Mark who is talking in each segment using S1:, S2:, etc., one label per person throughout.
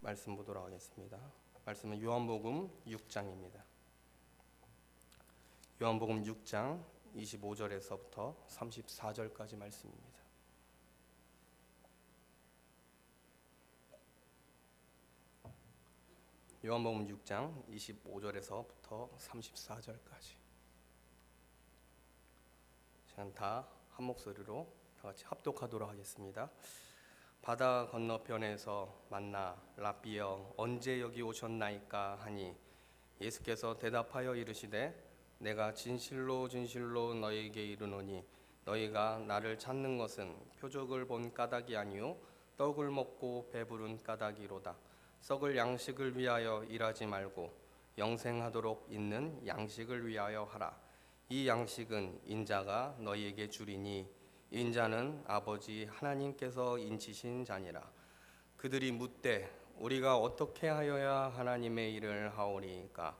S1: 말씀 보도록 하겠습니다. 말씀은 요한복음 6장입니다. 요한복음 6장 25절에서부터 34절까지 말씀입니다. 요한복음 6장 25절에서부터 34절까지 시간 다 한 목소리로 다 같이 합독하도록 하겠습니다. 바다 건너편에서 만나 랍비여 언제 여기 오셨나이까 하니 예수께서 대답하여 이르시되 내가 진실로 진실로 너희에게 이르노니 너희가 나를 찾는 것은 표적을 본 까닭이 아니요 떡을 먹고 배부른 까닭이로다. 썩을 양식을 위하여 일하지 말고 영생하도록 있는 양식을 위하여 하라. 이 양식은 인자가 너희에게 주리니 인자는 아버지 하나님께서 인치신 자니라. 그들이 묻되 우리가 어떻게 하여야 하나님의 일을 하오리까?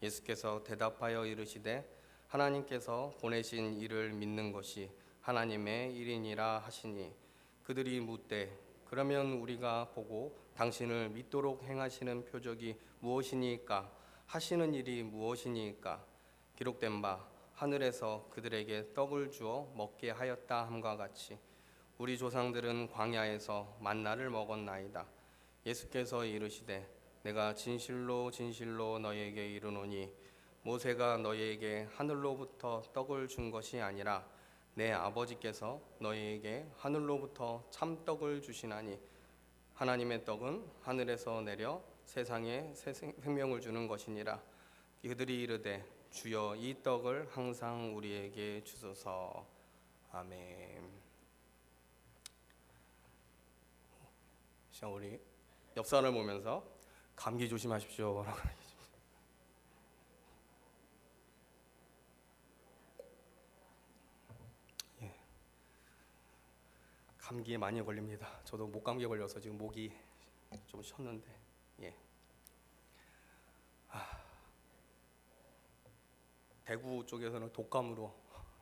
S1: 예수께서 대답하여 이르시되 하나님께서 보내신 이를 믿는 것이 하나님의 일이니라 하시니 그들이 묻되 그러면 우리가 보고 당신을 믿도록 행하시는 표적이 무엇이니까? 하시는 일이 무엇이니까? 기록된 바 하늘에서 그들에게 떡을 주어 먹게 하였다 함과 같이 우리 조상들은 광야에서 만나를 먹었나이다. 예수께서 이르시되 내가 진실로 진실로 너희에게 이르노니 모세가 너희에게 하늘로부터 떡을 준 것이 아니라 내 아버지께서 너희에게 하늘로부터 참떡을 주시나니 하나님의 떡은 하늘에서 내려 세상에 새 생명을 주는 것이니라. 그들이 이르되 주여 이 떡을 항상 우리에게 주소서. 아멘. 자, 우리 옆 사람을 보면서 감기 조심하십시오. 예. 감기에 많이 걸립니다. 저도 목감기에 걸려서 지금 목이 좀 쉬었는데, 예. 대구 쪽에서는 독감으로,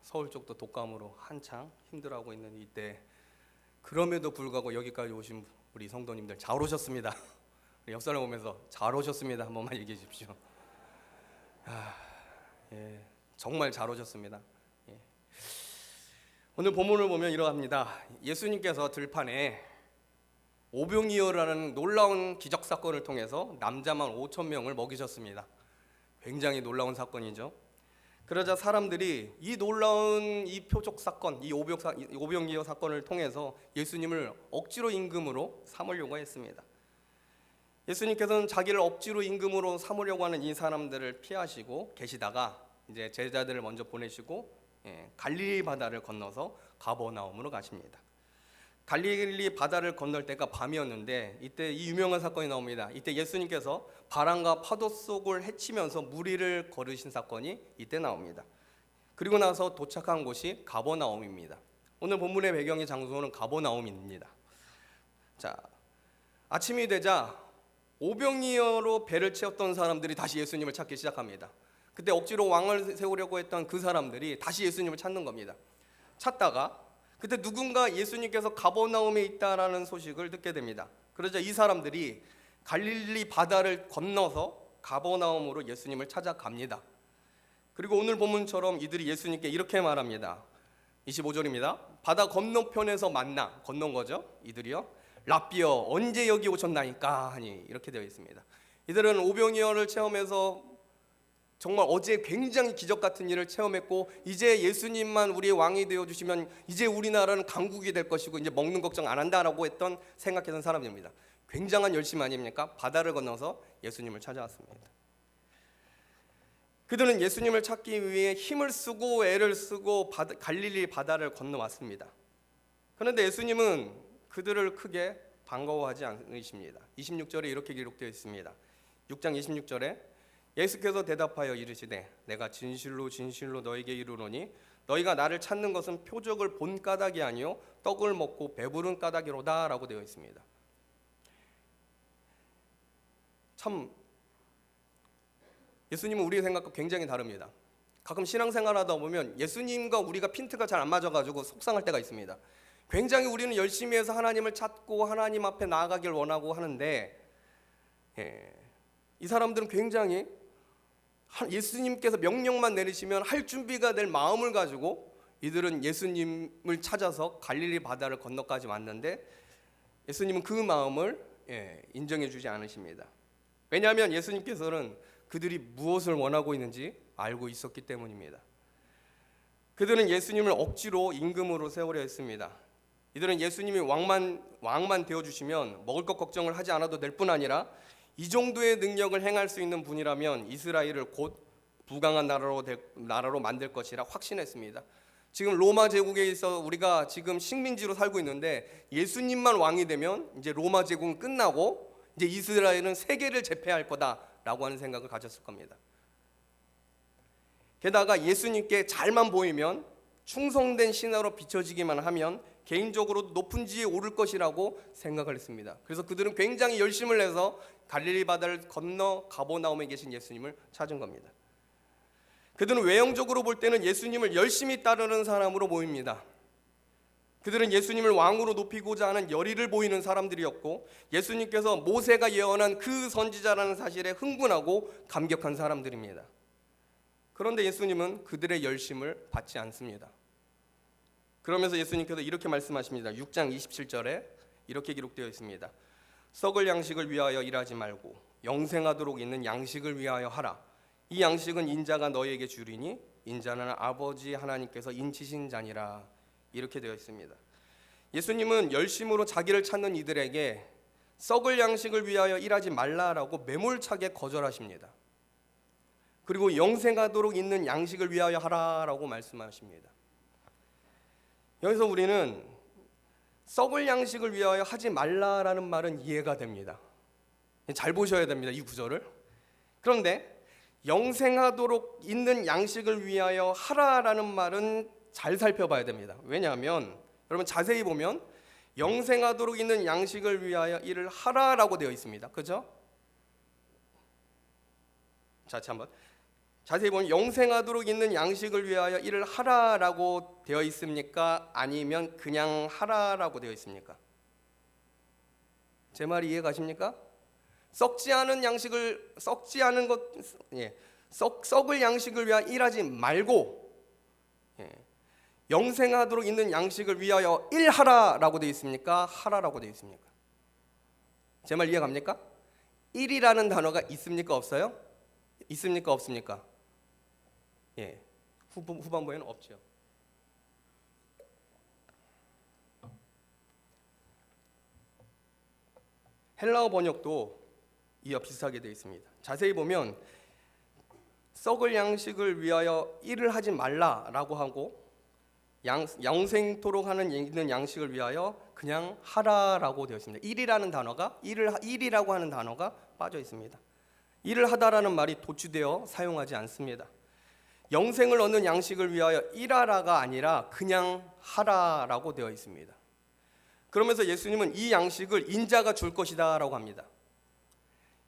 S1: 서울 쪽도 독감으로 한창 힘들어하고 있는 이때, 그럼에도 불구하고 여기까지 오신 우리 성도님들 잘 오셨습니다. 옆 사람 보면서 잘 오셨습니다 한 번만 얘기해 주십시오. 예, 정말 잘 오셨습니다. 예. 오늘 본문을 보면 이러합니다. 예수님께서 들판에 오병이어라는 놀라운 기적 사건을 통해서 남자만 5,000명을 먹이셨습니다. 굉장히 놀라운 사건이죠. 그러자 사람들이 이 놀라운 이 표적 사건, 이 오병이어 사건을 통해서 예수님을 억지로 임금으로 삼으려고 했습니다. 예수님께서는 자기를 억지로 임금으로 삼으려고 하는 이 사람들을 피하시고 계시다가 이제 제자들을 먼저 보내시고 갈릴리 바다를 건너서 가버나움으로 가십니다. 갈릴리 바다를 건널 때가 밤이었는데 이때 이 유명한 사건이 나옵니다. 이때 예수님께서 바람과 파도 속을 헤치면서 무리를 걸으신 사건이 이때 나옵니다. 그리고 나서 도착한 곳이 가버나움입니다. 오늘 본문의 배경의 장소는 가버나움입니다. 자, 아침이 되자 오병이어로 배를 채웠던 사람들이 다시 예수님을 찾기 시작합니다. 그때 억지로 왕을 세우려고 했던 그 사람들이 다시 예수님을 찾는 겁니다. 찾다가 그때 누군가 예수님께서 가버나움에 있다라는 소식을 듣게 됩니다. 그러자 이 사람들이 갈릴리 바다를 건너서 가버나움으로 예수님을 찾아갑니다. 그리고 오늘 본문처럼 이들이 예수님께 이렇게 말합니다. 25절입니다. 바다 건너편에서 만나, 건넌 거죠. 이들이요. 랍비여 언제 여기 오셨나이까 하니 이렇게 되어 있습니다. 이들은 오병이어를 체험해서 정말 어제 굉장히 기적 같은 일을 체험했고 이제 예수님만 우리의 왕이 되어주시면 이제 우리나라는 강국이 될 것이고 이제 먹는 걱정 안 한다라고 했던 생각했던 사람들입니다. 굉장한 열심 아닙니까? 바다를 건너서 예수님을 찾아왔습니다. 그들은 예수님을 찾기 위해 힘을 쓰고 애를 쓰고 갈릴리 바다를 건너왔습니다. 그런데 예수님은 그들을 크게 반가워하지 않으십니다. 26절에 이렇게 기록되어 있습니다. 6장 26절에 예수께서 대답하여 이르시되 내가 진실로 진실로 너에게 이르노니 너희가 나를 찾는 것은 표적을 본 까닭이 아니요 떡을 먹고 배부른 까닭이로다 라고 되어 있습니다. 참 예수님은 우리의 생각과 굉장히 다릅니다. 가끔 신앙생활하다 보면 예수님과 우리가 핀트가 잘 안 맞아가지고 속상할 때가 있습니다. 굉장히 우리는 열심히 해서 하나님을 찾고 하나님 앞에 나아가길 원하고 하는데 이 사람들은 굉장히 예수님께서 명령만 내리시면 할 준비가 될 마음을 가지고 이들은 예수님을 찾아서 갈릴리 바다를 건너까지 왔는데 예수님은 그 마음을 인정해 주지 않으십니다. 왜냐하면 예수님께서는 그들이 무엇을 원하고 있는지 알고 있었기 때문입니다. 그들은 예수님을 억지로 임금으로 세우려 했습니다. 이들은 예수님이 왕만 되어주시면 먹을 것 걱정을 하지 않아도 될 뿐 아니라 이 정도의 능력을 행할 수 있는 분이라면 이스라엘을 곧 부강한 나라로 만들 것이라 확신했습니다. 지금 로마 제국에 있어 우리가 지금 식민지로 살고 있는데 예수님만 왕이 되면 이제 로마 제국은 끝나고 이제 이스라엘은 세계를 제패할 거다라고 하는 생각을 가졌을 겁니다. 게다가 예수님께 잘만 보이면 충성된 신하로 비춰지기만 하면 개인적으로 높은 지위에 오를 것이라고 생각을 했습니다. 그래서 그들은 굉장히 열심을 내서 갈릴리 바다를 건너 가버나움에 계신 예수님을 찾은 겁니다. 그들은 외형적으로 볼 때는 예수님을 열심히 따르는 사람으로 보입니다. 그들은 예수님을 왕으로 높이고자 하는 열의를 보이는 사람들이었고 예수님께서 모세가 예언한 그 선지자라는 사실에 흥분하고 감격한 사람들입니다. 그런데 예수님은 그들의 열심을 받지 않습니다. 그러면서 예수님께서 이렇게 말씀하십니다. 6장 27절에 이렇게 기록되어 있습니다. 썩을 양식을 위하여 일하지 말고 영생하도록 있는 양식을 위하여 하라. 이 양식은 인자가 너희에게 주리니 인자는 아버지 하나님께서 인치신 자니라. 이렇게 되어 있습니다. 예수님은 열심으로 자기를 찾는 이들에게 썩을 양식을 위하여 일하지 말라라고 매몰차게 거절하십니다. 그리고 영생하도록 있는 양식을 위하여 하라라고 말씀하십니다. 여기서 우리는 썩을 양식을 위하여 하지 말라라는 말은 이해가 됩니다. 잘 보셔야 됩니다, 이 구절을. 그런데 영생하도록 있는 양식을 위하여 하라라는 말은 잘 살펴봐야 됩니다. 왜냐하면 여러분 자세히 보면 영생하도록 있는 양식을 위하여 일을 하라라고 되어 있습니다. 그죠? 자, 한번 자세히 보면 영생하도록 있는 양식을 위하여 일을 하라라고 되어 있습니까? 아니면 그냥 하라라고 되어 있습니까? 제 말이 이해가십니까? 썩을 양식을 위하여 일하지 말고 영생하도록 있는 양식을 위하여 일하라라고 되어 있습니까? 하라라고 되어 있습니까? 제 말 이해갑니까? 일이라는 단어가 있습니까? 없어요? 있습니까? 없습니까? 후반부에는 없죠. 헬라어 번역도 이와 비슷하게 되어 있습니다. 자세히 보면 썩을 양식을 위하여 일을 하지 말라라고 하고 영생토록 하는 있는 양식을 위하여 그냥 하라라고 되어 있습니다. 일이라는 단어가 일이라고 하는 단어가 빠져 있습니다. 일을 하다라는 말이 도취되어 사용하지 않습니다. 영생을 얻는 양식을 위하여 일하라가 아니라 그냥 하라라고 되어 있습니다. 그러면서 예수님은 이 양식을 인자가 줄 것이다 라고 합니다.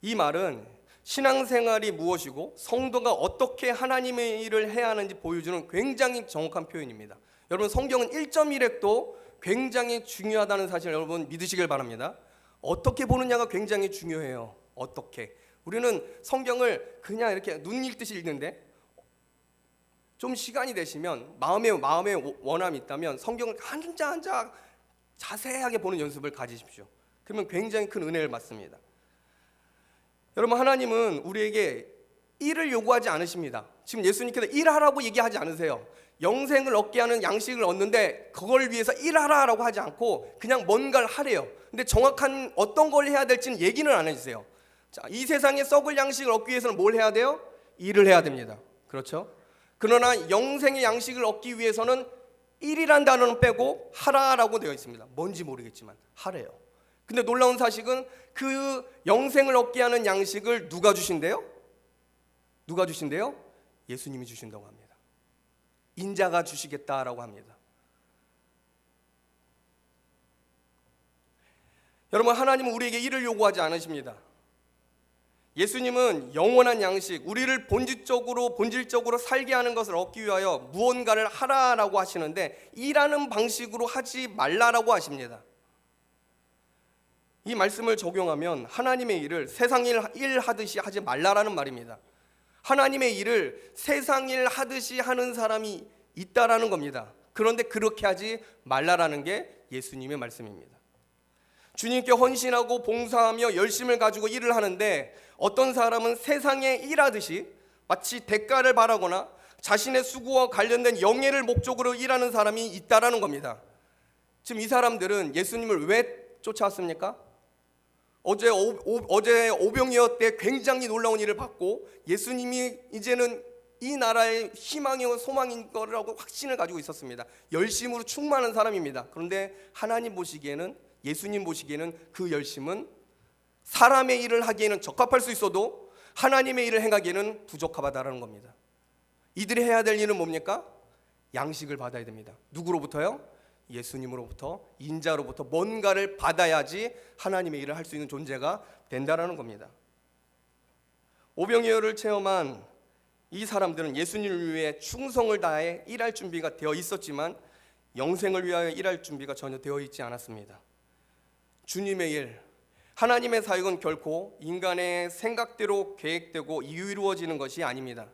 S1: 이 말은 신앙생활이 무엇이고 성도가 어떻게 하나님의 일을 해야 하는지 보여주는 굉장히 정확한 표현입니다. 여러분 성경은 1.1획도 굉장히 중요하다는 사실 여러분 믿으시길 바랍니다. 어떻게 보느냐가 굉장히 중요해요. 어떻게. 우리는 성경을 그냥 이렇게 눈 읽듯이 읽는데 좀 시간이 되시면 마음에 원함이 있다면 성경을 한 자 한 자 자세하게 보는 연습을 가지십시오. 그러면 굉장히 큰 은혜를 받습니다. 여러분 하나님은 우리에게 일을 요구하지 않으십니다. 지금 예수님께서 일하라고 얘기하지 않으세요. 영생을 얻게 하는 양식을 얻는데 그걸 위해서 일하라라고 하지 않고 그냥 뭔가를 하래요. 근데 정확한 어떤 걸 해야 될지는 얘기는 안 해주세요. 자, 이 세상에 썩을 양식을 얻기 위해서는 뭘 해야 돼요? 일을 해야 됩니다. 그렇죠? 그러나 영생의 양식을 얻기 위해서는 일이란 단어는 빼고 하라라고 되어 있습니다. 뭔지 모르겠지만 하래요. 근데 놀라운 사실은 그 영생을 얻게 하는 양식을 누가 주신대요? 누가 주신대요? 예수님이 주신다고 합니다. 인자가 주시겠다라고 합니다. 여러분 하나님은 우리에게 일을 요구하지 않으십니다. 예수님은 영원한 양식, 우리를 본질적으로 살게 하는 것을 얻기 위하여 무언가를 하라라고 하시는데 일하는 방식으로 하지 말라라고 하십니다. 이 말씀을 적용하면 하나님의 일을 세상 일 하듯이 하지 말라라는 말입니다. 하나님의 일을 세상 일 하듯이 하는 사람이 있다라는 겁니다. 그런데 그렇게 하지 말라라는 게 예수님의 말씀입니다. 주님께 헌신하고 봉사하며 열심을 가지고 일을 하는데 어떤 사람은 세상에 일하듯이 마치 대가를 바라거나 자신의 수고와 관련된 영예를 목적으로 일하는 사람이 있다라는 겁니다. 지금 이 사람들은 예수님을 왜 쫓아왔습니까? 어제 오병이어 때 굉장히 놀라운 일을 받고 예수님이 이제는 이 나라의 희망이고 소망인 거라고 확신을 가지고 있었습니다. 열심으로 충만한 사람입니다. 그런데 하나님 보시기에는, 예수님 보시기에는 그 열심은 사람의 일을 하기에는 적합할 수 있어도 하나님의 일을 행하기에는 부적합하다는 겁니다. 이들이 해야 될 일은 뭡니까? 양식을 받아야 됩니다. 누구로부터요? 예수님으로부터, 인자로부터 뭔가를 받아야지 하나님의 일을 할 수 있는 존재가 된다라는 겁니다. 오병이어를 체험한 이 사람들은 예수님을 위해 충성을 다해 일할 준비가 되어 있었지만 영생을 위하여 일할 준비가 전혀 되어 있지 않았습니다. 주님의 일, 하나님의 사역은 결코 인간의 생각대로 계획되고 이루어지는 것이 아닙니다.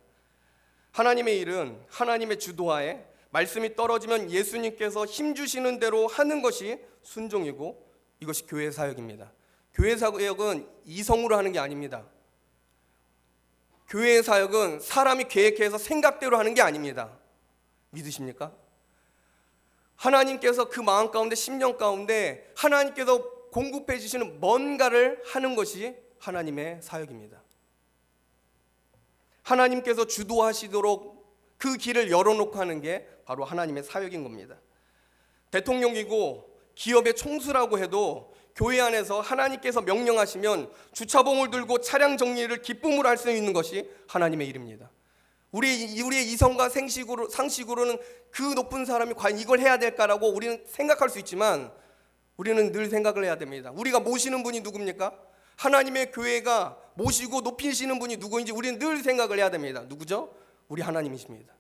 S1: 하나님의 일은 하나님의 주도하에 말씀이 떨어지면 예수님께서 힘주시는 대로 하는 것이 순종이고 이것이 교회 사역입니다. 교회 사역은 이성으로 하는 게 아닙니다. 교회 사역은 사람이 계획해서 생각대로 하는 게 아닙니다. 믿으십니까? 하나님께서 그 마음 가운데, 심령 가운데 하나님께서 공급해 주시는 뭔가를 하는 것이 하나님의 사역입니다. 하나님께서 주도하시도록 그 길을 열어놓고 하는 게 바로 하나님의 사역인 겁니다. 대통령이고 기업의 총수라고 해도 교회 안에서 하나님께서 명령하시면 주차봉을 들고 차량 정리를 기쁨으로 할 수 있는 것이 하나님의 일입니다. 우리의 이성과 상식으로는 그 높은 사람이 과연 이걸 해야 될까라고 우리는 생각할 수 있지만 우리는 늘 생각을 해야 됩니다. 우리가 모시는 분이 누굽니까? 하나님의 교회가 모시고 높이시는 분이 누구인지 우리는 늘 생각을 해야 됩니다. 누구죠? 우리 하나님이십니다.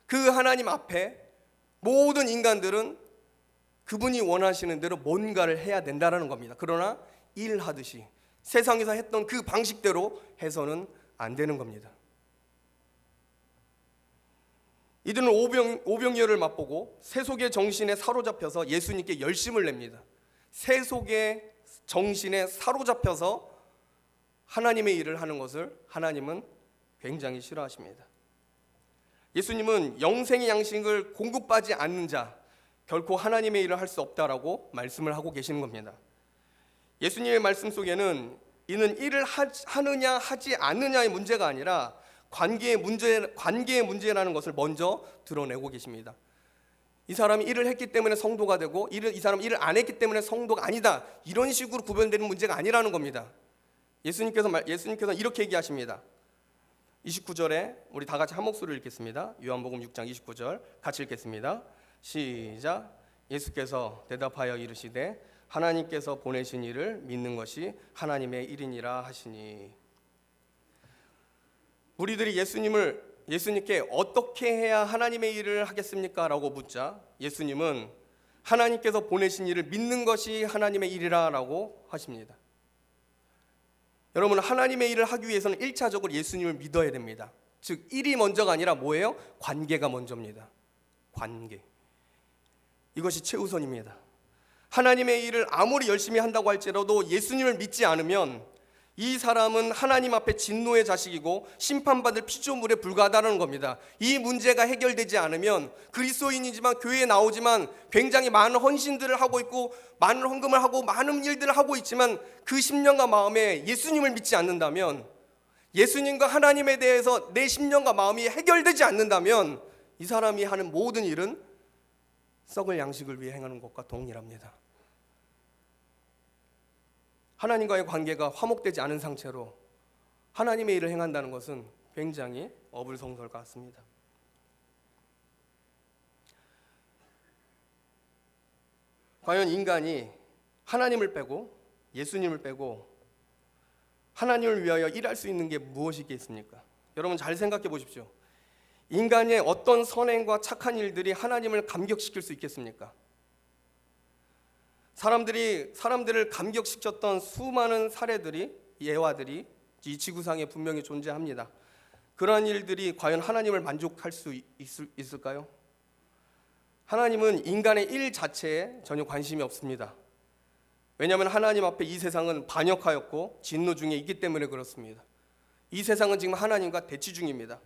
S1: 그 하나님 앞에 모든 인간들은 그분이 원하시는 대로 뭔가를 해야 된다는 겁니다. 그러나 일하듯이 세상에서 했던 그 방식대로 해서는 안 되는 겁니다. 이들은 오병이어를 맛보고 세속의 정신에 사로잡혀서 예수님께 열심을 냅니다. 세속의 정신에 사로잡혀서 하나님의 일을 하는 것을 하나님은 굉장히 싫어하십니다. 예수님은 영생의 양식을 공급받지 않는 자 결코 하나님의 일을 할 수 없다라고 말씀을 하고 계시는 겁니다. 예수님의 말씀 속에는 이는 일을 하느냐 하지 않느냐의 문제가 아니라 관계의 문제라는 것을 먼저 드러내고 계십니다. 이 사람이 일을 했기 때문에 성도가 되고 이 사람이 일을 안 했기 때문에 성도가 아니다, 이런 식으로 구별되는 문제가 아니라는 겁니다. 예수님께서 이렇게 얘기하십니다. 29절에 우리 다 같이 한 목소리를 읽겠습니다. 요한복음 6장 29절 같이 읽겠습니다. 시작. 예수께서 대답하여 이르시되 하나님께서 보내신 이를 믿는 것이 하나님의 일이니라 하시니. 우리들이 예수님께 어떻게 해야 하나님의 일을 하겠습니까? 라고 묻자 예수님은 하나님께서 보내신 이를 믿는 것이 하나님의 일이라 라고 하십니다. 여러분, 하나님의 일을 하기 위해서는 1차적으로 예수님을 믿어야 됩니다. 즉 일이 먼저가 아니라 뭐예요? 관계가 먼저입니다. 관계, 이것이 최우선입니다. 하나님의 일을 아무리 열심히 한다고 할지라도 예수님을 믿지 않으면 이 사람은 하나님 앞에 진노의 자식이고 심판받을 피조물에 불과하다는 겁니다. 이 문제가 해결되지 않으면 그리스도인이지만 교회에 나오지만 굉장히 많은 헌신들을 하고 있고 많은 헌금을 하고 많은 일들을 하고 있지만 그 심령과 마음에 예수님을 믿지 않는다면, 예수님과 하나님에 대해서 내 심령과 마음이 해결되지 않는다면 이 사람이 하는 모든 일은 썩을 양식을 위해 행하는 것과 동일합니다. 하나님과의 관계가 화목되지 않은 상태로 하나님의 일을 행한다는 것은 굉장히 어불성설 같습니다. 과연 인간이 하나님을 빼고 예수님을 빼고 하나님을 위하여 일할 수 있는 게 무엇이겠습니까? 여러분 잘 생각해 보십시오. 인간의 어떤 선행과 착한 일들이 하나님을 감격시킬 수 있겠습니까? 사람들을 감격시켰던 수많은 사례들이, 예화들이 이 지구상에 분명히 존재합니다. 그러한 일들이 과연 하나님을 만족할 수 있을까요? 하나님은 인간의 일 자체에 전혀 관심이 없습니다. 왜냐하면 하나님 앞에 이 세상은 반역하였고 진노 중에 있기 때문에 그렇습니다. 이 세상은 지금 하나님과 대치 중입니다.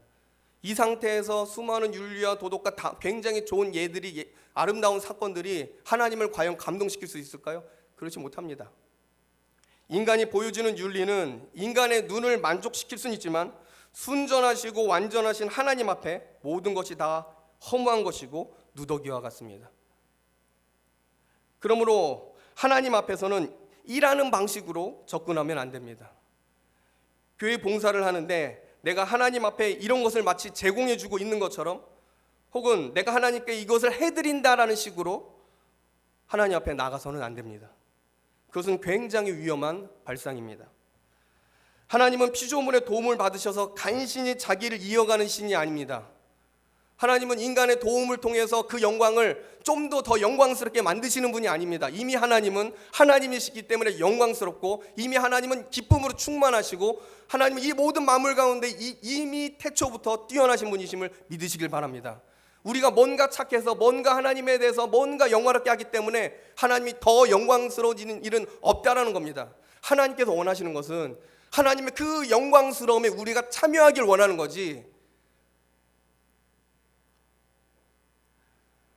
S1: 이 상태에서 수많은 윤리와 도덕과 굉장히 좋은 예들이, 아름다운 사건들이 하나님을 과연 감동시킬 수 있을까요? 그렇지 못합니다. 인간이 보여주는 윤리는 인간의 눈을 만족시킬 수는 있지만 순전하시고 완전하신 하나님 앞에 모든 것이 다 허무한 것이고 누더기와 같습니다. 그러므로 하나님 앞에서는 일하는 방식으로 접근하면 안 됩니다. 교회 봉사를 하는데 내가 하나님 앞에 이런 것을 마치 제공해주고 있는 것처럼, 혹은 내가 하나님께 이것을 해드린다라는 식으로 하나님 앞에 나가서는 안 됩니다. 그것은 굉장히 위험한 발상입니다. 하나님은 피조물의 도움을 받으셔서 간신히 자기를 이어가는 신이 아닙니다. 하나님은 인간의 도움을 통해서 그 영광을 좀 더 영광스럽게 만드시는 분이 아닙니다. 이미 하나님은 하나님이시기 때문에 영광스럽고, 이미 하나님은 기쁨으로 충만하시고, 하나님은 이 모든 만물 가운데 이미 태초부터 뛰어나신 분이심을 믿으시길 바랍니다. 우리가 뭔가 착해서 뭔가 하나님에 대해서 뭔가 영광스럽게 하기 때문에 하나님이 더 영광스러워지는 일은 없다라는 겁니다. 하나님께서 원하시는 것은 하나님의 그 영광스러움에 우리가 참여하길 원하는 거지,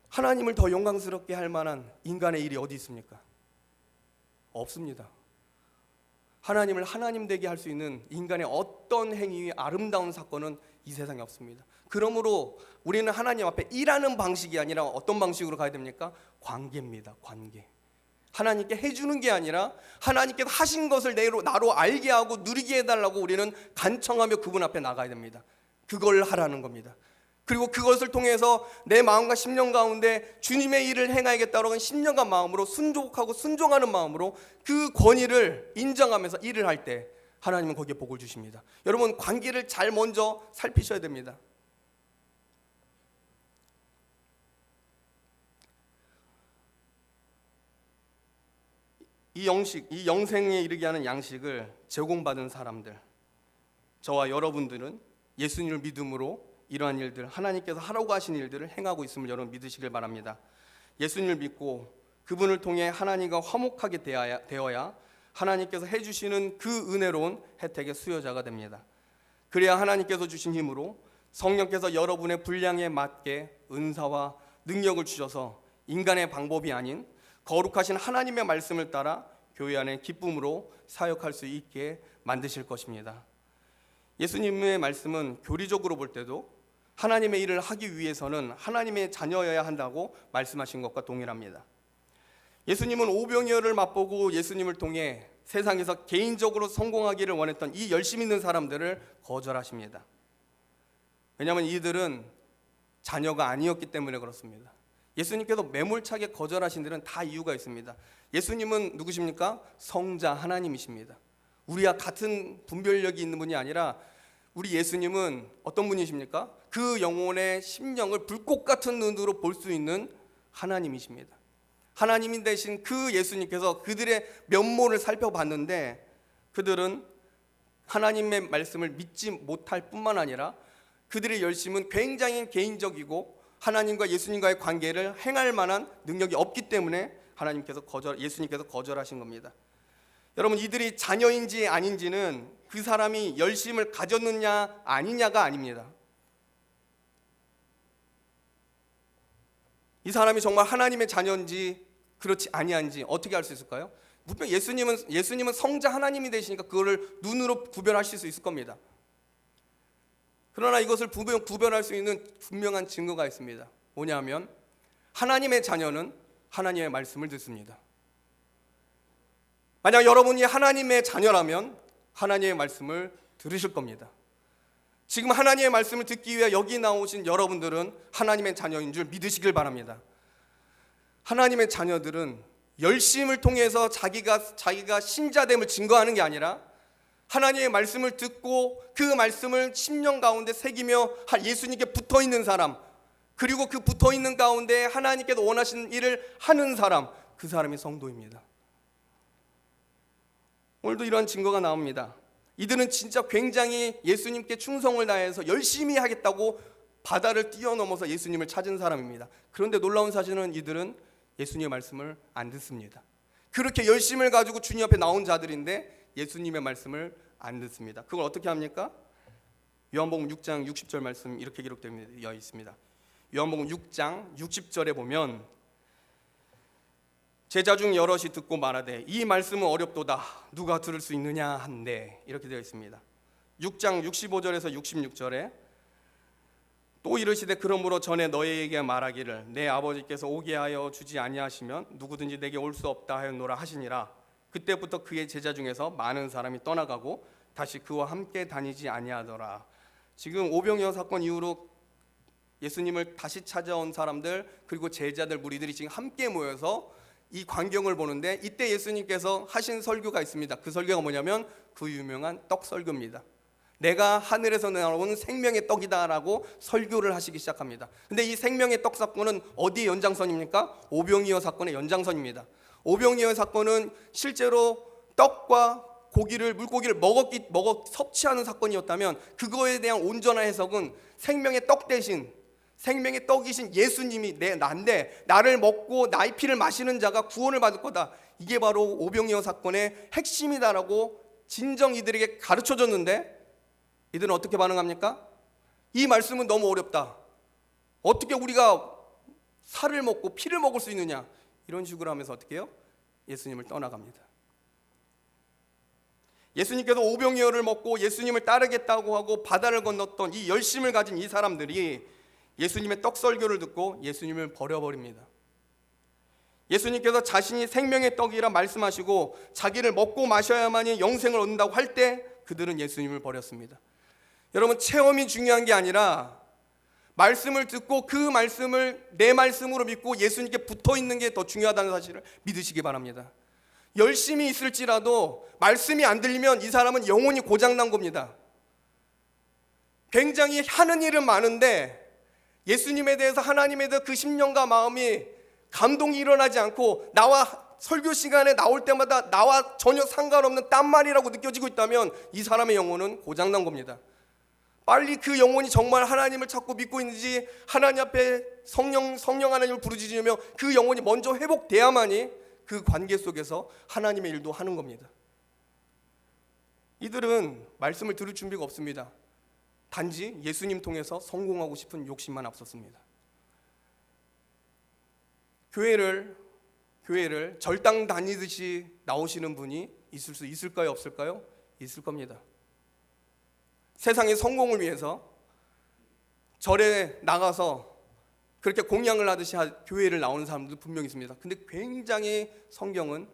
S1: 하나님을 더 영광스럽게 할 만한 인간의 일이 어디 있습니까? 없습니다. 하나님을 하나님 되게 할 수 있는 인간의 어떤 행위, 아름다운 사건은 이 세상에 없습니다. 그러므로 우리는 하나님 앞에 일하는 방식이 아니라 어떤 방식으로 가야 됩니까? 관계입니다. 관계. 하나님께 해주는 게 아니라 하나님께서 하신 것을 나로 알게 하고 누리게 해달라고 우리는 간청하며 그분 앞에 나가야 됩니다. 그걸 하라는 겁니다. 그리고 그것을 통해서 내 마음과 심령 가운데 주님의 일을 행하겠다고 하는 심령과 마음으로 순종하고 순종하는 마음으로 그 권위를 인정하면서 일을 할 때 하나님은 거기에 복을 주십니다. 여러분, 관계를 잘 먼저 살피셔야 됩니다. 이 영생에 이르게 하는 양식을 제공받은 사람들, 저와 여러분들은 예수님을 믿음으로 이러한 일들, 하나님께서 하라고 하신 일들을 행하고 있음을 여러분 믿으시길 바랍니다. 예수님을 믿고 그분을 통해 하나님과 화목하게 되어야 하나님께서 해주시는 그 은혜로운 혜택의 수요자가 됩니다. 그래야 하나님께서 주신 힘으로 성령께서 여러분의 분량에 맞게 은사와 능력을 주셔서 인간의 방법이 아닌 거룩하신 하나님의 말씀을 따라 교회 안에 기쁨으로 사역할 수 있게 만드실 것입니다. 예수님의 말씀은 교리적으로 볼 때도 하나님의 일을 하기 위해서는 하나님의 자녀여야 한다고 말씀하신 것과 동일합니다. 예수님은 오병이어를 맛보고 예수님을 통해 세상에서 개인적으로 성공하기를 원했던 이 열심 있는 사람들을 거절하십니다. 왜냐하면 이들은 자녀가 아니었기 때문에 그렇습니다. 예수님께서 매몰차게 거절하신 데는 다 이유가 있습니다. 예수님은 누구십니까? 성자 하나님이십니다. 우리와 같은 분별력이 있는 분이 아니라 우리 예수님은 어떤 분이십니까? 그 영혼의 심령을 불꽃 같은 눈으로 볼 수 있는 하나님이십니다. 하나님인 대신 그 예수님께서 그들의 면모를 살펴봤는데 그들은 하나님의 말씀을 믿지 못할 뿐만 아니라 그들의 열심은 굉장히 개인적이고 하나님과 예수님과의 관계를 행할 만한 능력이 없기 때문에 예수님께서 거절하신 겁니다. 여러분, 이들이 자녀인지 아닌지는 그 사람이 열심을 가졌느냐 아니냐가 아닙니다. 이 사람이 정말 하나님의 자녀인지 그렇지 아니한지 어떻게 알 수 있을까요? 분명 예수님은 성자 하나님이 되시니까 그거를 눈으로 구별하실 수 있을 겁니다. 그러나 이것을 구별할 수 있는 분명한 증거가 있습니다. 뭐냐면 하나님의 자녀는 하나님의 말씀을 듣습니다. 만약 여러분이 하나님의 자녀라면 하나님의 말씀을 들으실 겁니다. 지금 하나님의 말씀을 듣기 위해 여기 나오신 여러분들은 하나님의 자녀인 줄 믿으시길 바랍니다. 하나님의 자녀들은 열심을 통해서 자기가 신자됨을 증거하는 게 아니라 하나님의 말씀을 듣고 그 말씀을 심령 가운데 새기며 예수님께 붙어있는 사람, 그리고 그 붙어있는 가운데 하나님께서 원하시는 일을 하는 사람, 그 사람이 성도입니다. 오늘도 이러한 증거가 나옵니다. 이들은 진짜 굉장히 예수님께 충성을 다해서 열심히 하겠다고 바다를 뛰어넘어서 예수님을 찾은 사람입니다. 그런데 놀라운 사실은 이들은 예수님의 말씀을 안 듣습니다. 그렇게 열심을 가지고 주님 앞에 나온 자들인데 예수님의 말씀을 안 듣습니다. 그걸 어떻게 합니까? 요한복음 6장 60절 말씀 이렇게 기록되어 있습니다. 요한복음 6장 60절에 보면 제자 중 여럿이 듣고 말하되 이 말씀은 어렵도다 누가 들을 수 있느냐 한데 이렇게 되어 있습니다. 6장 65절에서 66절에 또 이르시되 그러므로 전에 너희에게 말하기를 내 아버지께서 오게 하여 주지 아니하시면 누구든지 내게 올 수 없다 하였노라 하시니라. 그때부터 그의 제자 중에서 많은 사람이 떠나가고 다시 그와 함께 다니지 아니하더라. 지금 오병이어 사건 이후로 예수님을 다시 찾아온 사람들 그리고 제자들 무리들이 지금 함께 모여서 이 광경을 보는데 이때 예수님께서 하신 설교가 있습니다. 그 설교가 뭐냐면 그 유명한 떡 설교입니다. 내가 하늘에서 나온 생명의 떡이다라고 설교를 하시기 시작합니다. 근데 이 생명의 떡 사건은 어디의 연장선입니까? 오병이어 사건의 연장선입니다. 오병이어 사건은 실제로 떡과 물고기를 섭취하는 사건이었다면 그거에 대한 온전한 해석은 생명의 떡 대신 생명의 떡이신 예수님이 난데 나를 먹고 나의 피를 마시는 자가 구원을 받을 거다. 이게 바로 오병이어 사건의 핵심이다라고 진정 이들에게 가르쳐줬는데 이들은 어떻게 반응합니까? 이 말씀은 너무 어렵다. 어떻게 우리가 살을 먹고 피를 먹을 수 있느냐? 이런 식으로 하면서 어떻게 해요? 예수님을 떠나갑니다. 예수님께서 오병이어를 먹고 예수님을 따르겠다고 하고 바다를 건넜던 이 열심을 가진 이 사람들이 예수님의 떡 설교를 듣고 예수님을 버려버립니다. 예수님께서 자신이 생명의 떡이라 말씀하시고 자기를 먹고 마셔야만이 영생을 얻는다고 할 때 그들은 예수님을 버렸습니다. 여러분, 체험이 중요한 게 아니라 말씀을 듣고 그 말씀을 내 말씀으로 믿고 예수님께 붙어있는 게 더 중요하다는 사실을 믿으시기 바랍니다. 열심히 있을지라도 말씀이 안 들리면 이 사람은 영혼이 고장난 겁니다. 굉장히 하는 일은 많은데 예수님에 대해서 하나님에 대해서 그 심령과 마음이 감동이 일어나지 않고 나와 설교 시간에 나올 때마다 나와 전혀 상관없는 딴말이라고 느껴지고 있다면 이 사람의 영혼은 고장난 겁니다. 빨리 그 영혼이 정말 하나님을 찾고 믿고 있는지 하나님 앞에 성령 하나님을 부르짖으며 그 영혼이 먼저 회복돼야만이 그 관계 속에서 하나님의 일도 하는 겁니다. 이들은 말씀을 들을 준비가 없습니다. 단지 예수님 통해서 성공하고 싶은 욕심만 앞섰습니다. 교회를 절당 다니듯이 나오시는 분이 있을 수 있을까요? 없을까요? 있을 겁니다. 세상의 성공을 위해서 절에 나가서 그렇게 공양을 하듯이 교회를 나오는 사람들도 분명히 있습니다. 근데 굉장히 성경은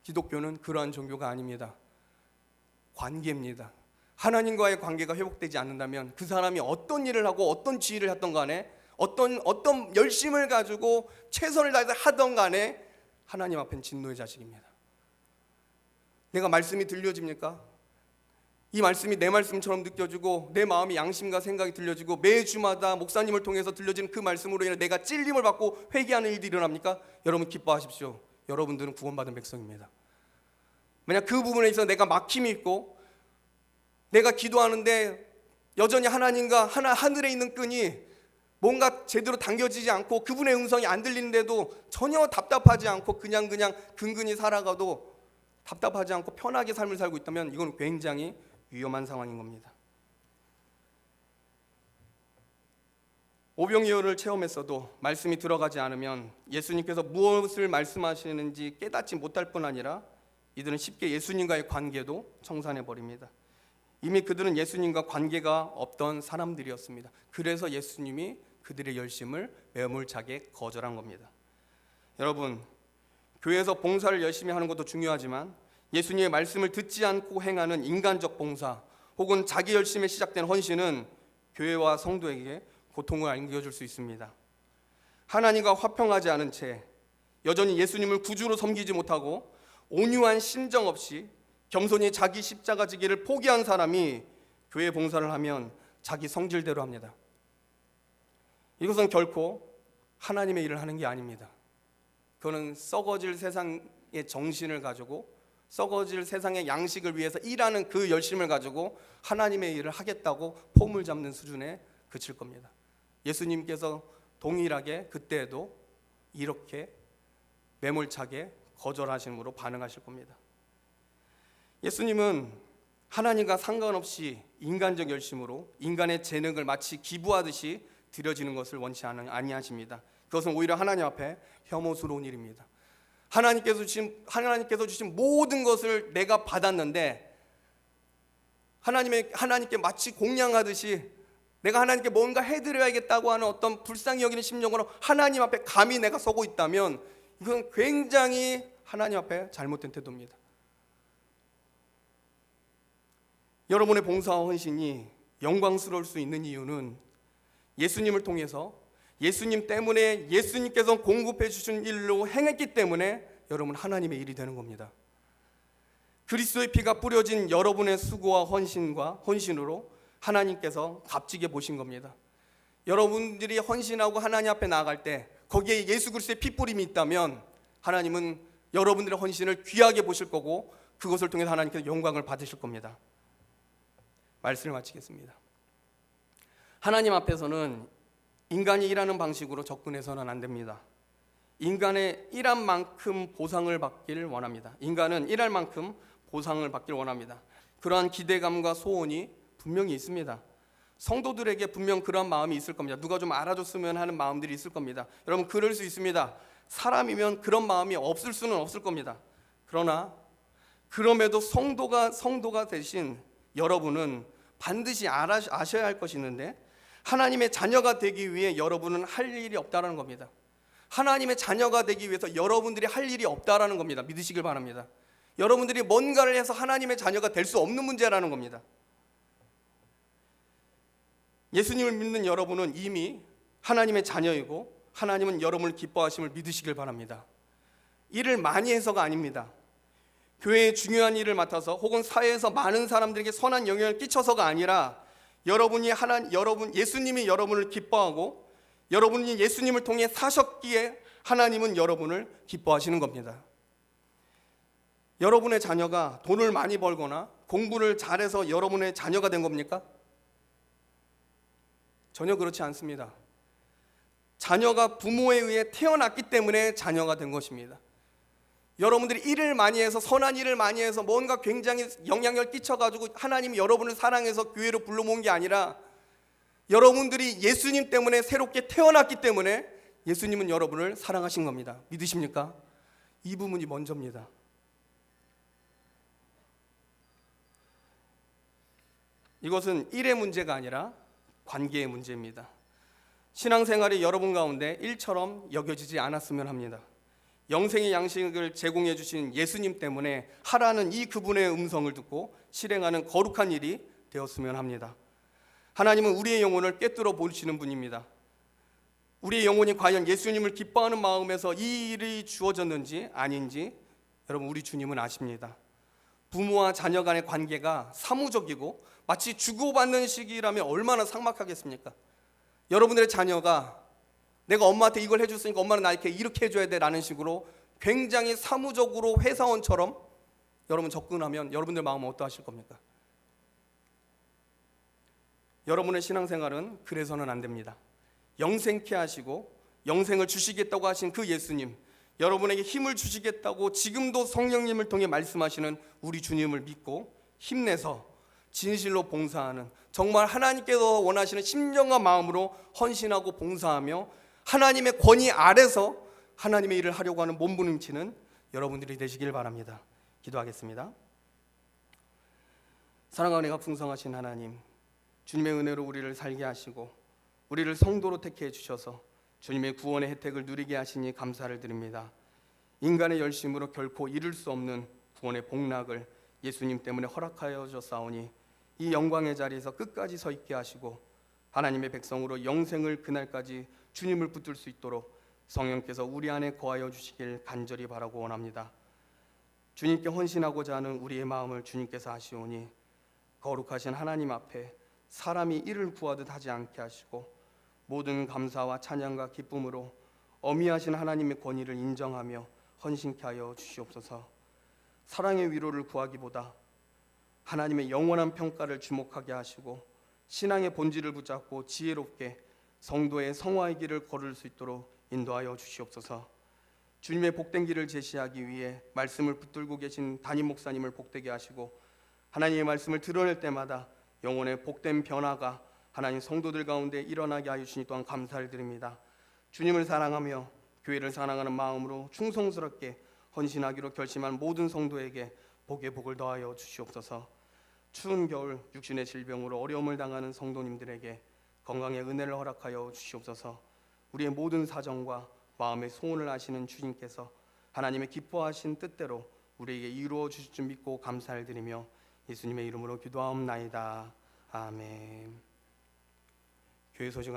S1: 기독교는 그러한 종교가 아닙니다. 관계입니다. 하나님과의 관계가 회복되지 않는다면 그 사람이 어떤 일을 하고 어떤 지위를 했던 간에 어떤 열심을 가지고 최선을 다해서 하던 간에 하나님 앞엔 진노의 자식입니다. 내가 말씀이 들려집니까? 이 말씀이 내 말씀처럼 느껴지고 내 마음이 양심과 생각이 들려지고 매주마다 목사님을 통해서 들려지는 그 말씀으로 인해 내가 찔림을 받고 회개하는 일이 일어납니까? 여러분 기뻐하십시오. 여러분들은 구원받은 백성입니다. 만약 그 부분에 있어서 내가 막힘이 있고 내가 기도하는데 여전히 하나님과 하늘에 있는 끈이 뭔가 제대로 당겨지지 않고 그분의 음성이 안 들리는데도 전혀 답답하지 않고 그냥 근근히 살아가도 답답하지 않고 편하게 삶을 살고 있다면 이건 굉장히 위험한 상황인 겁니다. 오병이어를 체험했어도 말씀이 들어가지 않으면 예수님께서 무엇을 말씀하시는지 깨닫지 못할 뿐 아니라 이들은 쉽게 예수님과의 관계도 청산해버립니다. 이미 그들은 예수님과 관계가 없던 사람들이었습니다. 그래서 예수님이 그들의 열심을 매몰차게 거절한 겁니다. 여러분, 교회에서 봉사를 열심히 하는 것도 중요하지만 예수님의 말씀을 듣지 않고 행하는 인간적 봉사 혹은 자기 열심에 시작된 헌신은 교회와 성도에게 고통을 안겨줄 수 있습니다. 하나님과 화평하지 않은 채 여전히 예수님을 구주로 섬기지 못하고 온유한 심정 없이 겸손히 자기 십자가 지기를 포기한 사람이 교회 봉사를 하면 자기 성질대로 합니다. 이것은 결코 하나님의 일을 하는 게 아닙니다. 그거는 썩어질 세상의 정신을 가지고 썩어질 세상의 양식을 위해서 일하는 그 열심을 가지고 하나님의 일을 하겠다고 폼을 잡는 수준에 그칠 겁니다. 예수님께서 동일하게 그때에도 이렇게 매몰차게 거절하심으로 반응하실 겁니다. 예수님은 하나님과 상관없이 인간적 열심으로 인간의 재능을 마치 기부하듯이 드려지는 것을 원치 아니하십니다. 그것은 오히려 하나님 앞에 혐오스러운 일입니다. 하나님께서 주신 모든 것을 내가 받았는데 하나님께 마치 공양하듯이 내가 하나님께 뭔가 해드려야겠다고 하는 어떤 불쌍히 여기는 심령으로 하나님 앞에 감히 내가 서고 있다면 이건 굉장히 하나님 앞에 잘못된 태도입니다. 여러분의 봉사와 헌신이 영광스러울 수 있는 이유는 예수님을 통해서 예수님 때문에 예수님께서 공급해 주신 일로 행했기 때문에 여러분 하나님의 일이 되는 겁니다. 그리스도의 피가 뿌려진 여러분의 수고와 헌신으로 하나님께서 값지게 보신 겁니다. 여러분들이 헌신하고 하나님 앞에 나아갈 때 거기에 예수 그리스도의 피뿌림이 있다면 하나님은 여러분들의 헌신을 귀하게 보실 거고 그것을 통해서 하나님께서 영광을 받으실 겁니다. 말씀을 마치겠습니다. 하나님 앞에서는 인간이 일하는 방식으로 접근해서는 안 됩니다. 인간의 일한 만큼 보상을 받기를 원합니다. 인간은 일할 만큼 보상을 받기를 원합니다. 그러한 기대감과 소원이 분명히 있습니다. 성도들에게 분명 그런 마음이 있을 겁니다. 누가 좀 알아줬으면 하는 마음들이 있을 겁니다. 여러분 그럴 수 있습니다. 사람이면 그런 마음이 없을 수는 없을 겁니다. 그러나 그럼에도 성도가 되신 여러분은 반드시 아셔야 할 것이 있는데 하나님의 자녀가 되기 위해 여러분은 할 일이 없다라는 겁니다. 하나님의 자녀가 되기 위해서 여러분들이 할 일이 없다라는 겁니다. 믿으시길 바랍니다. 여러분들이 뭔가를 해서 하나님의 자녀가 될 수 없는 문제라는 겁니다. 예수님을 믿는 여러분은 이미 하나님의 자녀이고 하나님은 여러분을 기뻐하심을 믿으시길 바랍니다. 일을 많이 해서가 아닙니다. 교회의 중요한 일을 맡아서 혹은 사회에서 많은 사람들에게 선한 영향을 끼쳐서가 아니라 예수님이 여러분을 기뻐하고 여러분이 예수님을 통해 사셨기에 하나님은 여러분을 기뻐하시는 겁니다. 여러분의 자녀가 돈을 많이 벌거나 공부를 잘해서 여러분의 자녀가 된 겁니까? 전혀 그렇지 않습니다. 자녀가 부모에 의해 태어났기 때문에 자녀가 된 것입니다. 여러분들이 일을 많이 해서 선한 일을 많이 해서 뭔가 굉장히 영향력을 끼쳐가지고 하나님이 여러분을 사랑해서 교회로 불러 모은 게 아니라 여러분들이 예수님 때문에 새롭게 태어났기 때문에 예수님은 여러분을 사랑하신 겁니다. 믿으십니까? 이 부분이 먼저입니다. 이것은 일의 문제가 아니라 관계의 문제입니다. 신앙생활이 여러분 가운데 일처럼 여겨지지 않았으면 합니다. 영생의 양식을 제공해 주신 예수님 때문에 하라는 이 그분의 음성을 듣고 실행하는 거룩한 일이 되었으면 합니다. 하나님은 우리의 영혼을 꿰뚫어 보시는 분입니다. 우리의 영혼이 과연 예수님을 기뻐하는 마음에서 이 일이 주어졌는지 아닌지 여러분 우리 주님은 아십니다. 부모와 자녀 간의 관계가 사무적이고 마치 주고받는 식이라면 얼마나 삭막하겠습니까? 여러분들의 자녀가 내가 엄마한테 이걸 해줬으니까 엄마는 나에게 이렇게 해줘야 돼 라는 식으로 굉장히 사무적으로 회사원처럼 여러분 접근하면 여러분들 마음은 어떠하실 겁니까? 여러분의 신앙생활은 그래서는 안 됩니다. 영생케 하시고 영생을 주시겠다고 하신 그 예수님, 여러분에게 힘을 주시겠다고 지금도 성령님을 통해 말씀하시는 우리 주님을 믿고 힘내서 진실로 봉사하는, 정말 하나님께서 원하시는 심령과 마음으로 헌신하고 봉사하며 하나님의 권위 아래서 하나님의 일을 하려고 하는 몸부림치는 여러분들이 되시길 바랍니다. 기도하겠습니다. 사랑하는 은혜가 풍성하신 하나님, 주님의 은혜로 우리를 살게 하시고 우리를 성도로 택해 주셔서 주님의 구원의 혜택을 누리게 하시니 감사를 드립니다. 인간의 열심으로 결코 이룰 수 없는 구원의 복락을 예수님 때문에 허락하여 주사오니 이 영광의 자리에서 끝까지 서 있게 하시고 하나님의 백성으로 영생을 그날까지 주님을 붙들 수 있도록 성령께서 우리 안에 거하여 주시길 간절히 바라고 원합니다. 주님께 헌신하고자 하는 우리의 마음을 주님께서 아시오니 거룩하신 하나님 앞에 사람이 이를 구하듯 하지 않게 하시고 모든 감사와 찬양과 기쁨으로 어미하신 하나님의 권위를 인정하며 헌신케 하여 주시옵소서. 사랑의 위로를 구하기보다 하나님의 영원한 평가를 주목하게 하시고 신앙의 본질을 붙잡고 지혜롭게 성도의 성화의 길을 걸을 수 있도록 인도하여 주시옵소서. 주님의 복된 길을 제시하기 위해 말씀을 붙들고 계신 담임 목사님을 복되게 하시고 하나님의 말씀을 드러낼 때마다 영혼의 복된 변화가 하나님 성도들 가운데 일어나게 하여 주시니 또한 감사를 드립니다. 주님을 사랑하며 교회를 사랑하는 마음으로 충성스럽게 헌신하기로 결심한 모든 성도에게 복의 복을 더하여 주시옵소서. 추운 겨울 육신의 질병으로 어려움을 당하는 성도님들에게 건강의 은혜를 허락하여 주시옵소서. 우리의 모든 사정과 마음의 소원을 아시는 주님께서 하나님의 기뻐하신 뜻대로 우리에게 이루어 주실 줄 믿고 감사를 드리며 예수님의 이름으로 기도하옵나이다. 아멘. 교회 소식